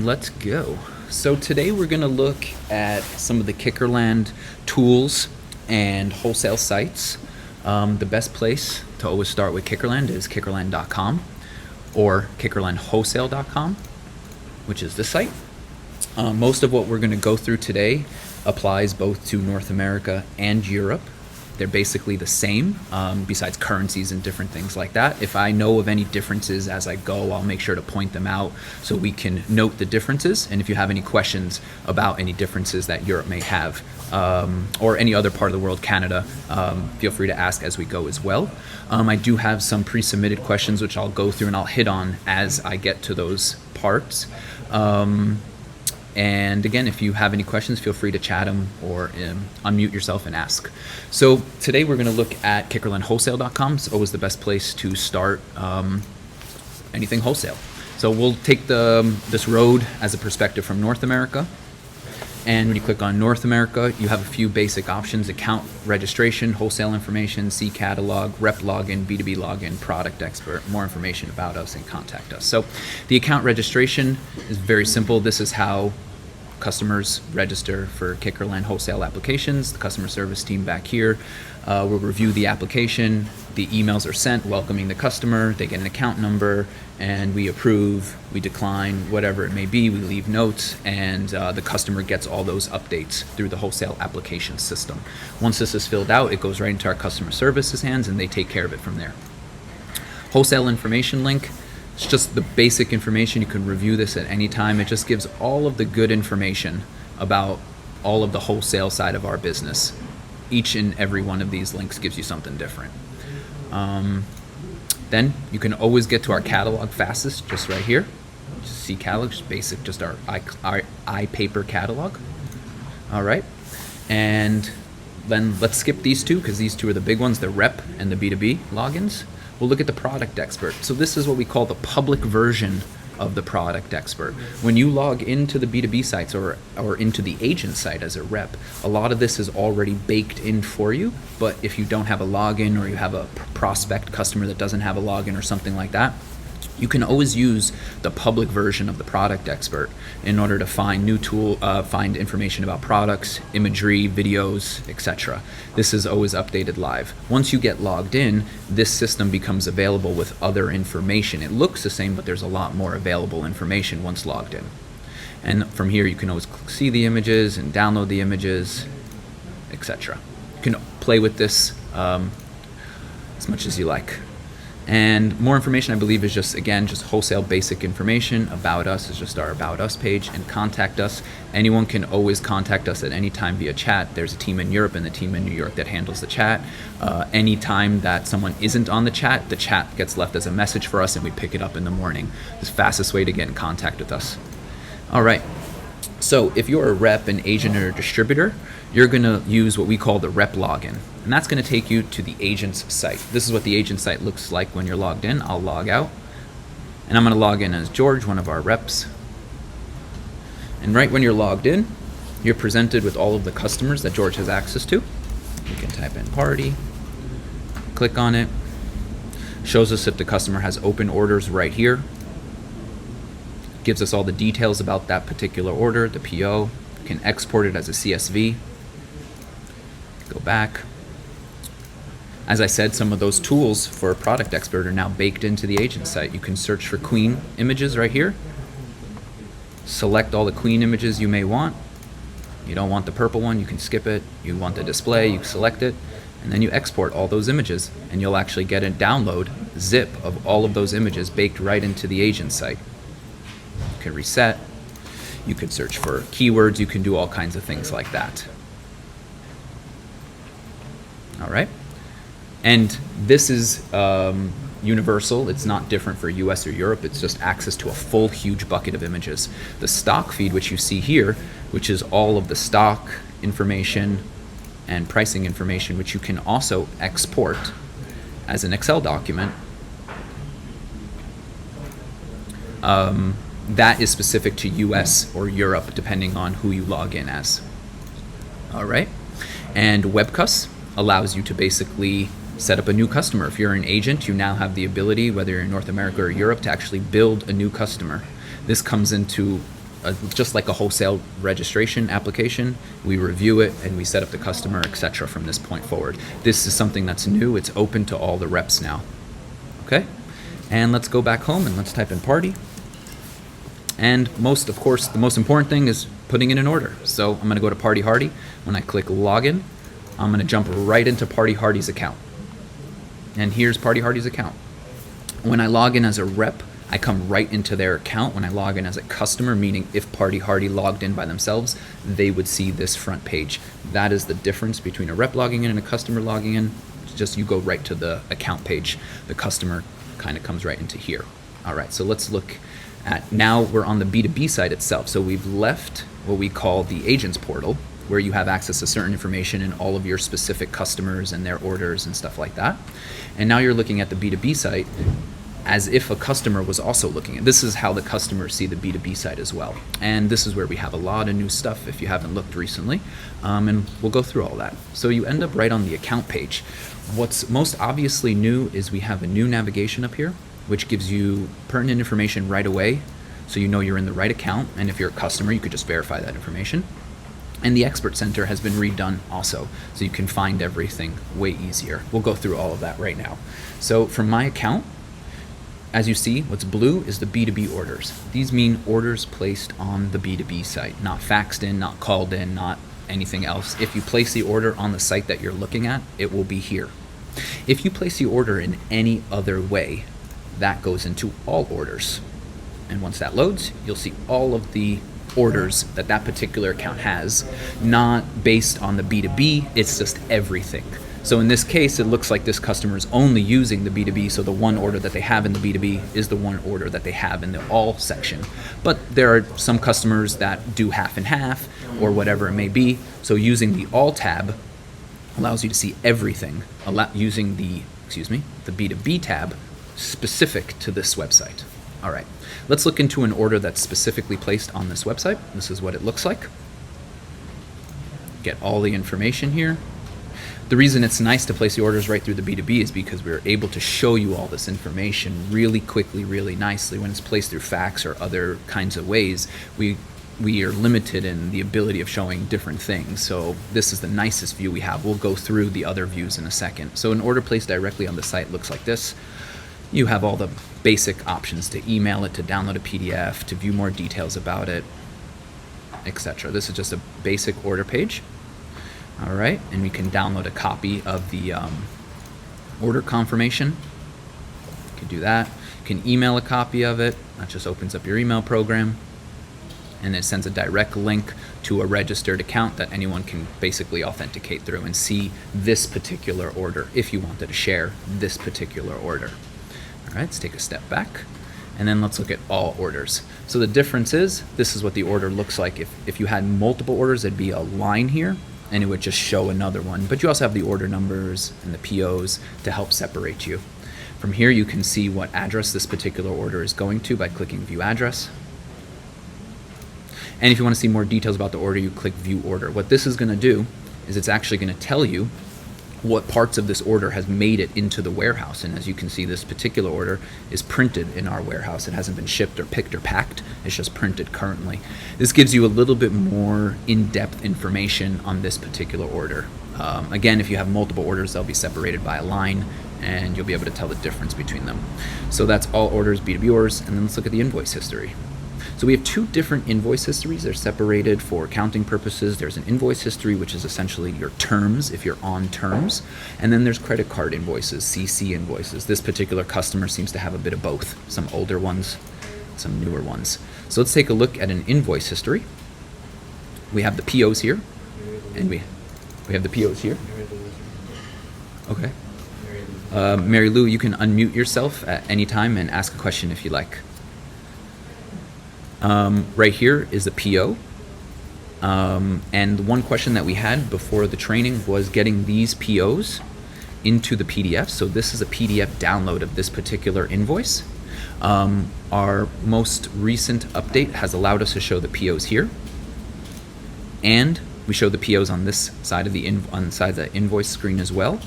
Let's go. So today we're going to look at some of the Kickerland tools and wholesale sites. The best place to always start with Kickerland is kickerland.com or kickerlandwholesale.com, which is this site. Most of what we're going to go through today applies both to North America and Europe. They're basically the same, besides currencies and different things like that. If I know of any differences as I go, I'll make sure to point them out so we can note the differences. And if you have any questions about any differences that Europe may have, or any other part of the world, Canada, feel free to ask as we go as well. I do have some pre-submitted questions which I'll go through and I'll hit on as I get to those parts. And again, if you have any questions, feel free to chat them or unmute yourself and ask. So today we're going to look at kickerlandwholesale.com. It's always the best place to start anything wholesale. So we'll take this road as a perspective from North America. And when you click on North America, you have a few basic options: account registration, wholesale information, C catalog, rep login, B2B login, product expert, more information about us, and contact us. So the account registration is very simple. This is how customers register for Kickerland wholesale applications. The customer service team back here will review the application. The emails are sent welcoming the customer. They get an account number, and we approve, we decline, whatever it may be. We leave notes, and the customer gets all those updates through the wholesale application system. Once this is filled out, it goes right into our customer services hands, and they take care of it from there. Wholesale information link. It's just the basic information. You can review this at any time. It just gives all of the good information about all of the wholesale side of our business. Each and every one of these links gives you something different. Then you can always get to our catalog fastest, just right here. Just see catalog, just basic, just our iPaper catalog. All right, and then let's skip these two because these two are the big ones, the rep and the B2B logins. We'll look at the product expert. So this is what we call the public version of the product expert. When you log into the B2B sites or into the agent site as a rep, a lot of this is already baked in for you. But if you don't have a login, or you have a prospect customer that doesn't have a login or something like that, you can always use the public version of the product expert in order to find find information about products, imagery, videos, etc. This is always updated live. Once you get logged in, this system becomes available with other information. It looks the same, but there's a lot more available information once logged in. And from here, you can always see the images and download the images, etc. You can play with this as much as you like. And more information, I believe, is just wholesale basic information. About us is just our About Us page, and contact us. Anyone can always contact us at any time via chat. There's a team in Europe and the team in New York that handles the chat. Any time that someone isn't on the chat gets left as a message for us, and we pick it up in the morning. It's the fastest way to get in contact with us. All right. So if you're a rep, an agent, or a distributor, you're going to use what we call the rep login. And that's going to take you to the agent's site. This is what the agent site looks like when you're logged in. I'll log out. And I'm going to log in as George, one of our reps. And right when you're logged in, you're presented with all of the customers that George has access to. You can type in party, click on it. Shows us if the customer has open orders right here. Gives us all the details about that particular order, the PO. Can export it as a CSV. Go back. As I said, some of those tools for a product expert are now baked into the agent site. You can search for Queen images right here. Select all the Queen images you may want. You don't want the purple one, you can skip it. You want the display, you select it. And then you export all those images, and you'll actually get a download zip of all of those images baked right into the agent site. You can reset. You can search for keywords. You can do all kinds of things like that. All right. And this is universal. It's not different for US or Europe. It's just access to a full, huge bucket of images. The stock feed, which you see here, which is all of the stock information and pricing information, which you can also export as an Excel document. That is specific to US or Europe, depending on who you log in as. All right. And WebCus allows you to basically set up a new customer. If you're an agent, you now have the ability, whether you're in North America or Europe, to actually build a new customer. This comes into just like a wholesale registration application. We review it and we set up the customer, etc. from this point forward. This is something that's new. It's open to all the reps now. Okay, and let's go back home and let's type in party. And of course, the most important thing is putting in an order. So I'm going to go to Party Hardy. When I click login, I'm going to jump right into Party Hardy's account. And here's Party Hardy's account. When I log in as a rep, I come right into their account. When I log in as a customer, meaning if Party Hardy logged in by themselves, they would see this front page. That is the difference between a rep logging in and a customer logging in. It's just you go right to the account page. The customer kind of comes right into here. All right, so let's look at, now we're on the B2B side itself. So we've left what we call the agents portal, where you have access to certain information and all of your specific customers and their orders and stuff like that. And now you're looking at the B2B site as if a customer was also looking at. This is how the customers see the B2B site as well. And this is where we have a lot of new stuff if you haven't looked recently. And we'll go through all that. So you end up right on the account page. What's most obviously new is we have a new navigation up here, which gives you pertinent information right away, so you know you're in the right account, and if you're a customer, you could just verify that information. And the Expert Center has been redone also, so you can find everything way easier. We'll go through all of that right now. So from my account, as you see, what's blue is the B2B orders. These mean orders placed on the B2B site, not faxed in, not called in, not anything else. If you place the order on the site that you're looking at, it will be here. If you place the order in any other way, that goes into all orders. And once that loads, you'll see all of the orders that that particular account has, not based on the B2B, it's just everything. So in this case, it looks like this customer is only using the B2B, so the one order that they have in the B2B is the one order that they have in the all section. But there are some customers that do half and half, or whatever it may be, so using the all tab allows you to see everything, using the B2B tab specific to this website. All right, let's look into an order that's specifically placed on this website. This is what it looks like. Get all the information here. The reason it's nice to place the orders right through the B2B is because we're able to show you all this information really quickly, really nicely. When it's placed through fax or other kinds of ways, we are limited in the ability of showing different things. So this is the nicest view we have. We'll go through the other views in a second. So an order placed directly on the site looks like this. You have all the basic options to email it, to download a PDF, to view more details about it, etc. This is just a basic order page. All right, and we can download a copy of the order confirmation. You can do that. You can email a copy of it. That just opens up your email program, and it sends a direct link to a registered account that anyone can basically authenticate through and see this particular order if you wanted to share this particular order. All right, let's take a step back, and then let's look at all orders. So the difference is, this is what the order looks like. If you had multiple orders, there'd be a line here, and it would just show another one. But you also have the order numbers and the POs to help separate you. From here, you can see what address this particular order is going to by clicking View Address. And if you want to see more details about the order, you click View Order. What this is going to do is it's actually going to tell you what parts of this order has made it into the warehouse. And as you can see, this particular order is printed in our warehouse. It hasn't been shipped or picked or packed. It's just printed currently. This gives you a little bit more in-depth information on this particular order. Again, if you have multiple orders, they'll be separated by a line, and you'll be able to tell the difference between them. So that's all orders, B2B orders, and then let's look at the invoice history. So we have two different invoice histories. They're separated for accounting purposes. There's an invoice history, which is essentially your terms, if you're on terms. And then there's credit card invoices, CC invoices. This particular customer seems to have a bit of both, some older ones, some newer ones. So let's take a look at an invoice history. We have the POs here, and we have the POs here. Okay. Mary Lou, you can unmute yourself at any time and ask a question if you like. Right here is the PO. And one question that we had before the training was getting these POs into the PDF. So this is a PDF download of this particular invoice. Our most recent update has allowed us to show the POs here. And we show the POs on this side of the invoice screen as well.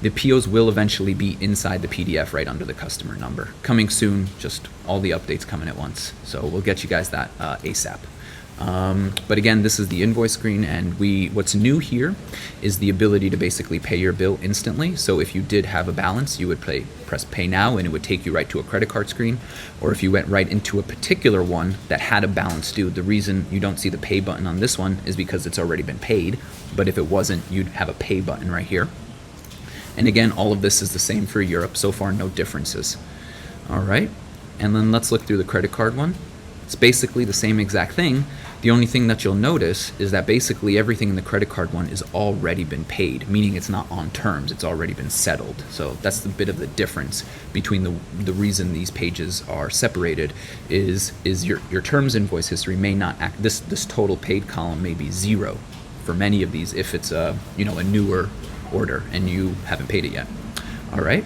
The POs will eventually be inside the PDF right under the customer number. Coming soon, just all the updates coming at once. So we'll get you guys that ASAP. But again, this is the invoice screen, and what's new here is the ability to basically pay your bill instantly. So if you did have a balance, you would press pay now, and it would take you right to a credit card screen. Or if you went right into a particular one that had a balance due, the reason you don't see the pay button on this one is because it's already been paid. But if it wasn't, you'd have a pay button right here. And again, all of this is the same for Europe. So far, no differences. All right. And then let's look through the credit card one. It's basically the same exact thing. The only thing that you'll notice is that basically everything in the credit card one is already been paid, meaning it's not on terms, it's already been settled. So that's the bit of the difference between the reason these pages are separated is your terms invoice history may not act, this total paid column may be 0 for many of these if it's a newer order and you haven't paid it yet. All right.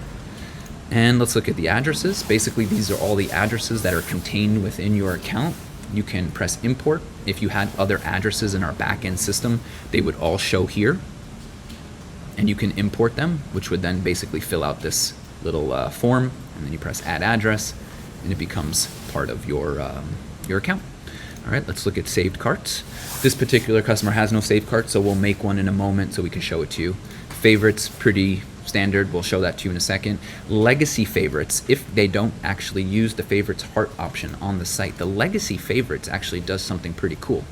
And let's look at the addresses. Basically, these are all the addresses that are contained within your account. You can press import. If you had other addresses in our back-end system, they would all show here. And you can import them, which would then basically fill out this little form. And then you press add address, and it becomes part of your account. All right, let's look at saved carts. This particular customer has no saved cart, so we'll make one in a moment so we can show it to you. Favorites, pretty standard. We'll show that to you in a second. Legacy favorites, if they don't actually use the favorites heart option on the site, the legacy favorites actually does something pretty cool.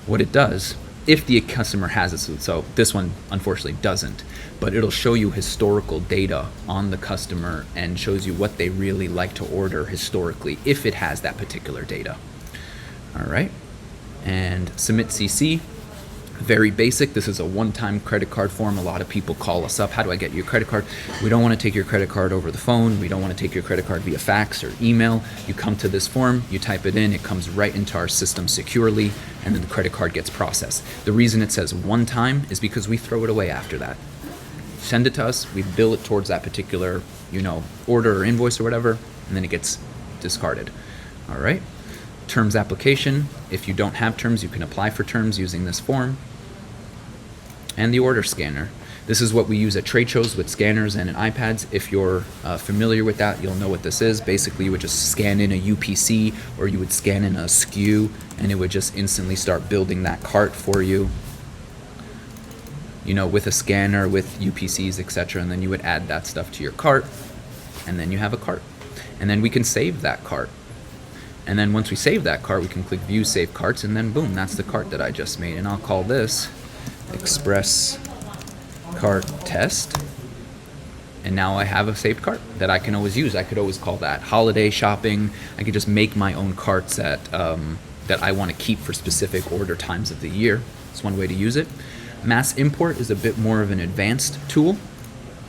What it does, if the customer has it, so this one unfortunately doesn't, but it'll show you historical data on the customer and shows you what they really like to order historically if it has that particular data. All right, and submit CC. Very basic. This is a one-time credit card form. A lot of people call us up. How do I get your credit card? We don't want to take your credit card over the phone. We don't want to take your credit card via fax or email. You come to this form, you type it in, it comes right into our system securely, and then the credit card gets processed. The reason it says one time is because we throw it away after that. Send it to us, we bill it towards that particular, order or invoice or whatever, and then it gets discarded. All right. Terms application. If you don't have terms, you can apply for terms using this form. And the order scanner. This is what we use at trade shows with scanners and in iPads. If you're familiar with that, you'll know what this is. Basically, you would just scan in a UPC or you would scan in a SKU and it would just instantly start building that cart for you. With a scanner, with UPCs, etc. And then you would add that stuff to your cart and then you have a cart. And then we can save that cart. And then once we save that cart, we can click View Save Carts, and then boom, that's the cart that I just made. And I'll call this Express Cart Test. And now I have a saved cart that I can always use. I could always call that holiday shopping. I could just make my own carts that I want to keep for specific order times of the year. It's one way to use it. Mass import is a bit more of an advanced tool.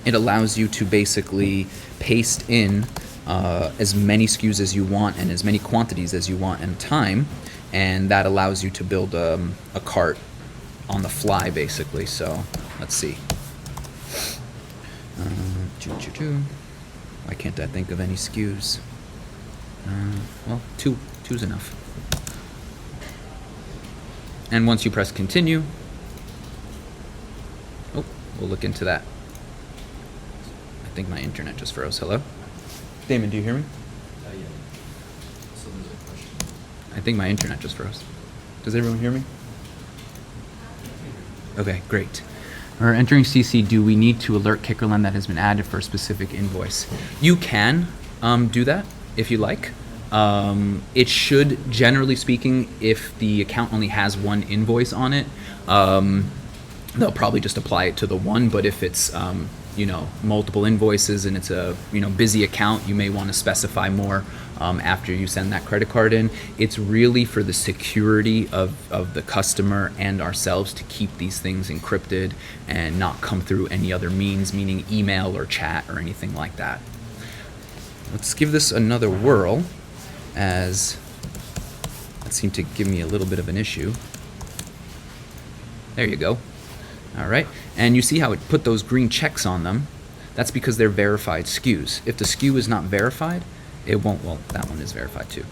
It allows you to basically paste in as many SKUs as you want and as many quantities as you want in time, and that allows you to build a cart on the fly basically. So let's see. Why can't I think of any SKUs? Well, two's enough. And once you press continue, we'll look into that. I think my internet just froze. Hello? Damon, do you hear me? Yeah. So there's a question. I think my internet just froze. Does everyone hear me? Okay, great. We're entering CC. Do we need to alert Kickerland that has been added for a specific invoice? You can do that if you like. It should, generally speaking, if the account only has one invoice on it, they'll probably just apply it to the one. But if it's multiple invoices and it's a busy account, you may want to specify more after you send that credit card in. It's really for the security of the customer and ourselves to keep these things encrypted and not come through any other means, meaning email or chat or anything like that. Let's give this another whirl, as that seemed to give me a little bit of an issue. There you go. All right, and you see how it put those green checks on them? That's because they're verified SKUs. If the SKU is not verified, it won't, well, that one is verified too.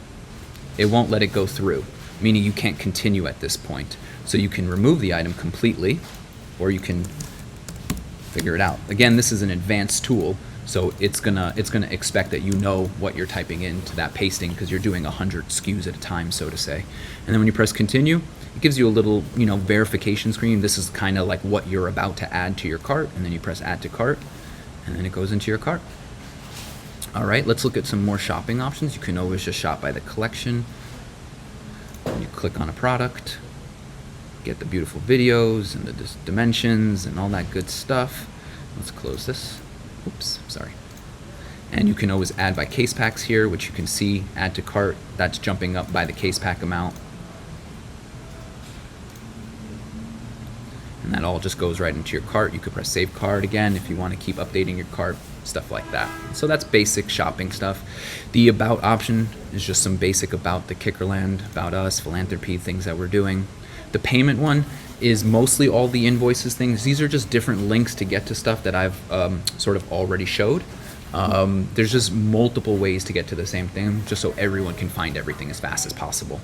It won't let it go through, meaning you can't continue at this point. So you can remove the item completely, or you can figure it out. Again, this is an advanced tool, so it's gonna expect that you know what you're typing into that pasting because you're doing 100 SKUs at a time, so to say. And then when you press continue, it gives you a little, verification screen. This is kind of like what you're about to add to your cart, and then you press add to cart, and then it goes into your cart. All right, let's look at some more shopping options. You can always just shop by the collection. And you click on a product, get the beautiful videos and the dimensions and all that good stuff. Let's close this. Oops, sorry. And you can always add by case packs here, which you can see, add to cart. That's jumping up by the case pack amount. And that all just goes right into your cart. You could press save cart again if you want to keep updating your cart, stuff like that. So that's basic shopping stuff. The about option is just some basic about the Kickerland, about us, philanthropy, things that we're doing. The payment one is mostly all the invoices things. These are just different links to get to stuff that I've sort of already showed. There's just multiple ways to get to the same thing, just so everyone can find everything as fast as possible.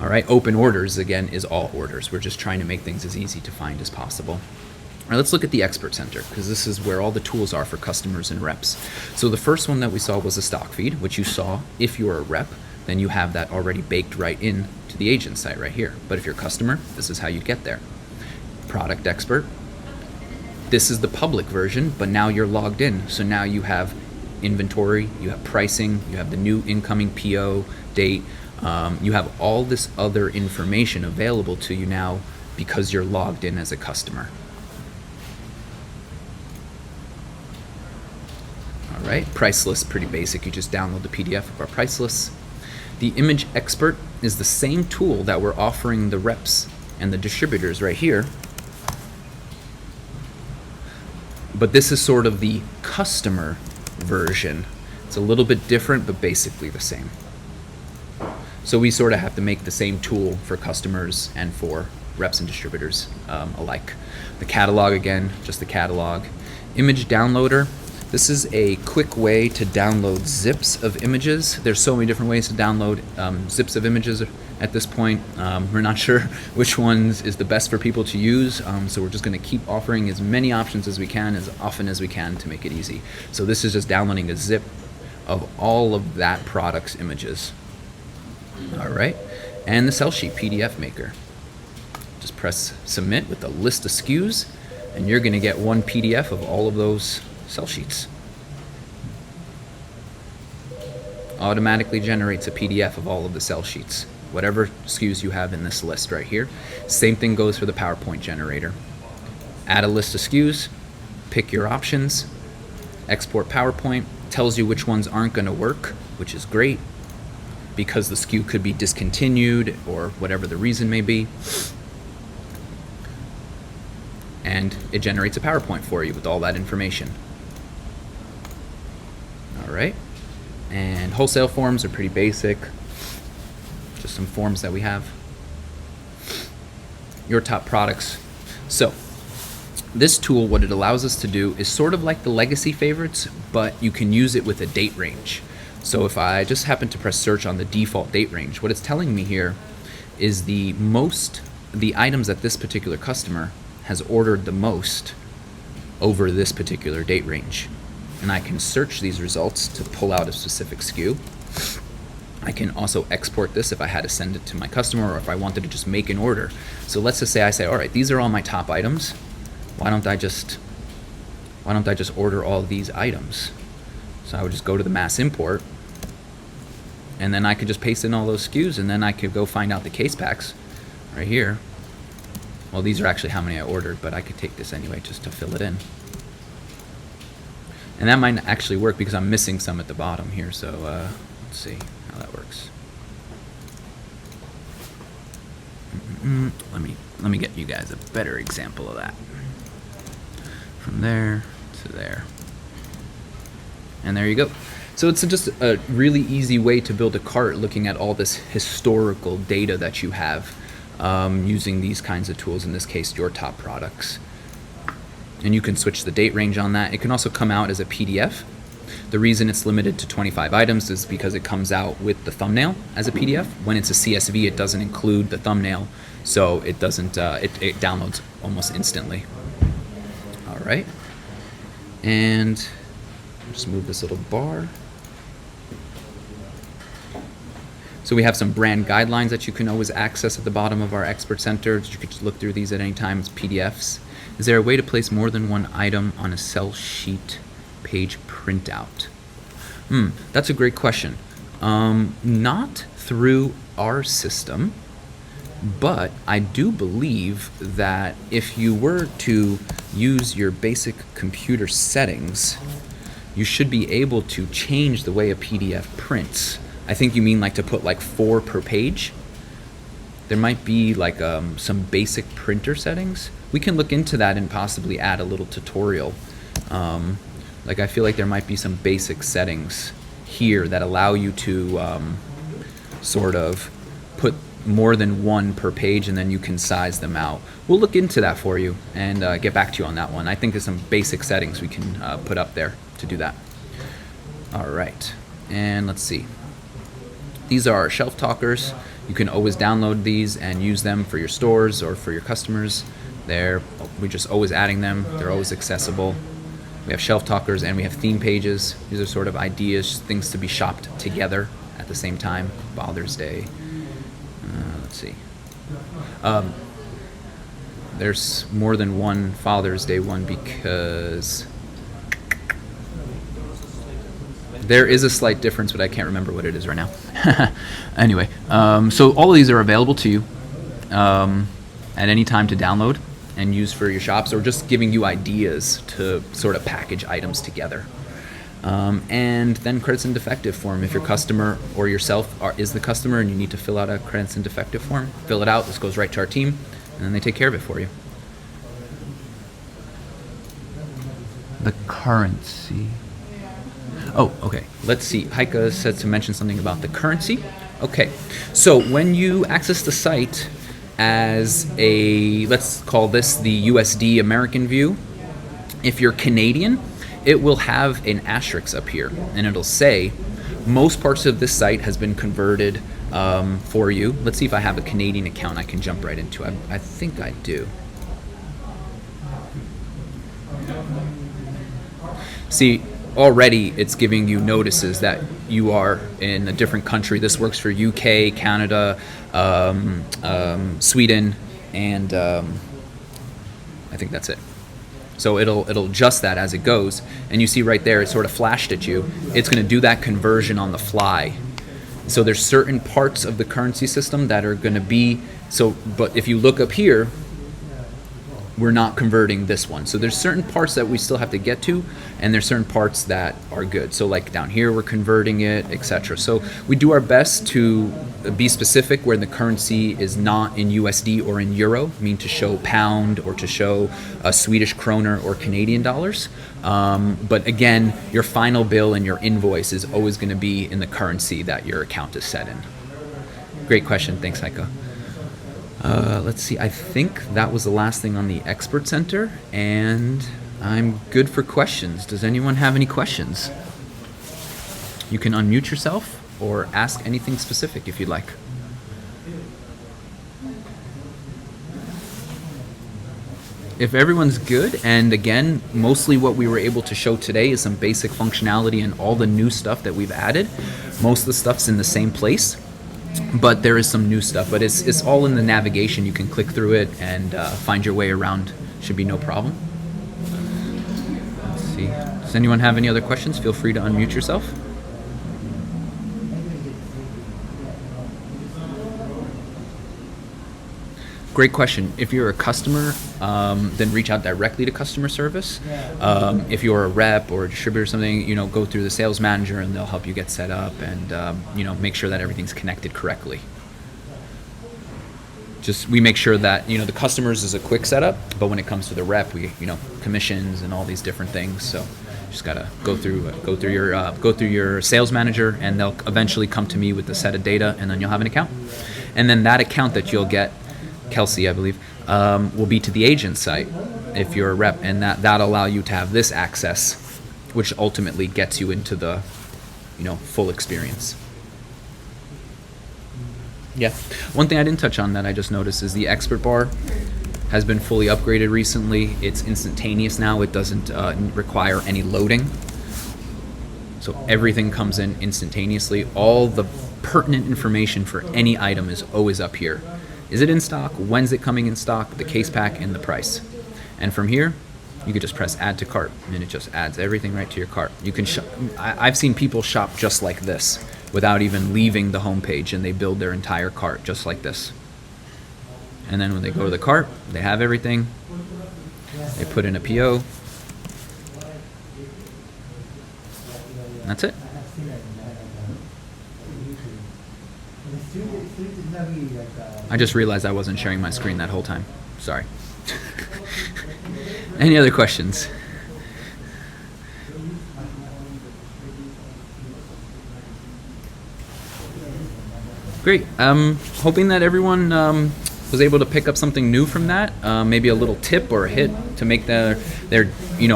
All right, open orders, again, is all orders. We're just trying to make things as easy to find as possible. All right, let's look at the Expert Center, because this is where all the tools are for customers and reps. So the first one that we saw was a stock feed, which you saw if you're a rep, then you have that already baked right in to the agent site right here. But if you're a customer, this is how you get there. Product Expert. This is the public version, but now you're logged in. So now you have inventory, you have pricing, you have the new incoming PO date, you have all this other information available to you now because you're logged in as a customer. All right, price list, pretty basic. You just download the PDF of our price lists. The Image Expert is the same tool that we're offering the reps and the distributors right here. But this is sort of the customer version. It's a little bit different, but basically the same. So we sort of have to make the same tool for customers and for reps and distributors alike. The catalog, again, just the catalog. Image Downloader. This is a quick way to download zips of images. There's so many different ways to download zips of images at this point. We're not sure which ones is the best for people to use, so we're just going to keep offering as many options as we can, as often as we can, to make it easy. So this is just downloading a zip of all of that product's images. All right, and the sell sheet PDF maker. Just press submit with a list of SKUs, and you're going to get one PDF of all of those sell sheets. Automatically generates a PDF of all of the sell sheets, whatever SKUs you have in this list right here. Same thing goes for the PowerPoint generator. Add a list of SKUs, pick your options, export PowerPoint, tells you which ones aren't going to work, which is great because the SKU could be discontinued or whatever the reason may be. And it generates a PowerPoint for you with all that information. All right, and wholesale forms are pretty basic, just some forms that we have. Your top products. So this tool, what it allows us to do is sort of like the legacy favorites, but you can use it with a date range. So if I just happen to press search on the default date range, what it's telling me here is the items that this particular customer has ordered the most over this particular date range. And I can search these results to pull out a specific SKU. I can also export this if I had to send it to my customer or if I wanted to just make an order. So let's just say I say, all right, these are all my top items. Why don't I just order all these items? So I would just go to the mass import, and then I could just paste in all those SKUs, and then I could go find out the case packs right here. Well, these are actually how many I ordered, but I could take this anyway just to fill it in. And that might actually work because I'm missing some at the bottom here, so let's see how that works. Let me get you guys a better example of that. From there to there. And there you go. So it's just a really easy way to build a cart looking at all this historical data that you have using these kinds of tools, in this case, your top products. And you can switch the date range on that. It can also come out as a PDF. The reason it's limited to 25 items is because it comes out with the thumbnail as a PDF. When it's a CSV, it doesn't include the thumbnail, so it doesn't. It downloads almost instantly. All right. And just move this little bar. So we have some brand guidelines that you can always access at the bottom of our Expert Center. You could just look through these at any time as PDFs. Is there a way to place more than one item on a sell sheet page printout? That's a great question. Not through our system, but I do believe that if you were to use your basic computer settings, you should be able to change the way a PDF prints. I think you mean like to put like 4 per page. There might be like some basic printer settings. We can look into that and possibly add a little tutorial. Like I feel like there might be some basic settings here that allow you to sort of put more than 1 per page, and then you can size them out. We'll look into that for you and get back to you on that one. I think there's some basic settings we can put up there to do that. All right, and let's see. These are our shelf talkers. You can always download these and use them for your stores or for your customers. We're just always adding them. They're always accessible. We have shelf talkers and we have theme pages. These are sort of ideas, things to be shopped together at the same time. Father's Day. Let's see. There's more than one Father's Day one because there is a slight difference, but I can't remember what it is right now. Anyway, so all of these are available to you at any time to download and use for your shops, or just giving you ideas to sort of package items together. And then credits and defective form. If your customer or yourself is the customer and you need to fill out a credits and defective form, fill it out. This goes right to our team, and then they take care of it for you. The currency. Oh, okay. Let's see. Heike said to mention something about the currency. Okay. So when you access the site as let's call this the USD American view, if you're Canadian, it will have an asterisk up here, and it'll say most parts of this site has been converted for you. Let's see if I have a Canadian account I can jump right into. I think I do. See, already it's giving you notices that you are in a different country. This works for UK, Canada, Sweden, and I think that's it. So it'll adjust that as it goes, and you see right there, it sort of flashed at you. It's going to do that conversion on the fly. So there's certain parts of the currency system that are going to be but if you look up here, we're not converting this one. So there's certain parts that we still have to get to, and there's certain parts that are good. So like down here, we're converting it, etc. So we do our best to be specific where the currency is not in USD or in euro, mean to show pound or to show a Swedish kroner or Canadian dollars. But again, your final bill and your invoice is always going to be in the currency that your account is set in. Great question. Thanks, Heike. Let's see, I think that was the last thing on the Expert Center, and I'm good for questions. Does anyone have any questions? You can unmute yourself or ask anything specific if you'd like. If everyone's good, and again, mostly what we were able to show today is some basic functionality and all the new stuff that we've added. Most of the stuff's in the same place, but there is some new stuff, but it's all in the navigation. You can click through it and find your way around. Should be no problem. Let's see. Does anyone have any other questions? Feel free to unmute yourself. Great question. If you're a customer, then reach out directly to customer service. If you're a rep or a distributor or something, go through the sales manager and they'll help you get set up and, make sure that everything's connected correctly. We make sure that, the customers is a quick setup, but when it comes to the rep, we, commissions and all these different things. So just gotta go through your sales manager, and they'll eventually come to me with the set of data, and then you'll have an account. And then that account that you'll get, Kelsey, I believe, will be to the agent site if you're a rep, and that'll allow you to have this access, which ultimately gets you into the, full experience. Yeah. One thing I didn't touch on that I just noticed is the expert bar. has been fully upgraded recently. It's instantaneous now. It doesn't require any loading. So everything comes in instantaneously. All the pertinent information for any item is always up here. Is it in stock? When's it coming in stock? The case pack and the price. And from here, you could just press add to cart and it just adds everything right to your cart. You can I've seen people shop just like this without even leaving the home page, and they build their entire cart just like this. And then when they go to the cart, they have everything. They put in a PO. That's it. I just realized I wasn't sharing my screen that whole time. Sorry. Any other questions? Great. Hoping that everyone was able to pick up something new from that. Maybe a little tip or a hit to make their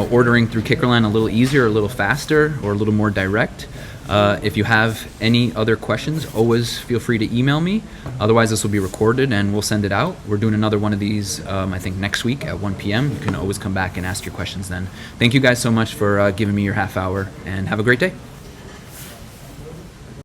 ordering through Kickerland a little easier, a little faster, or a little more direct. If you have any other questions, always feel free to email me. Otherwise, this will be recorded and we'll send it out. We're doing another one of these, I think, next week at 1 p.m. You can always come back and ask your questions then. Thank you guys so much for giving me your half hour, and have a great day.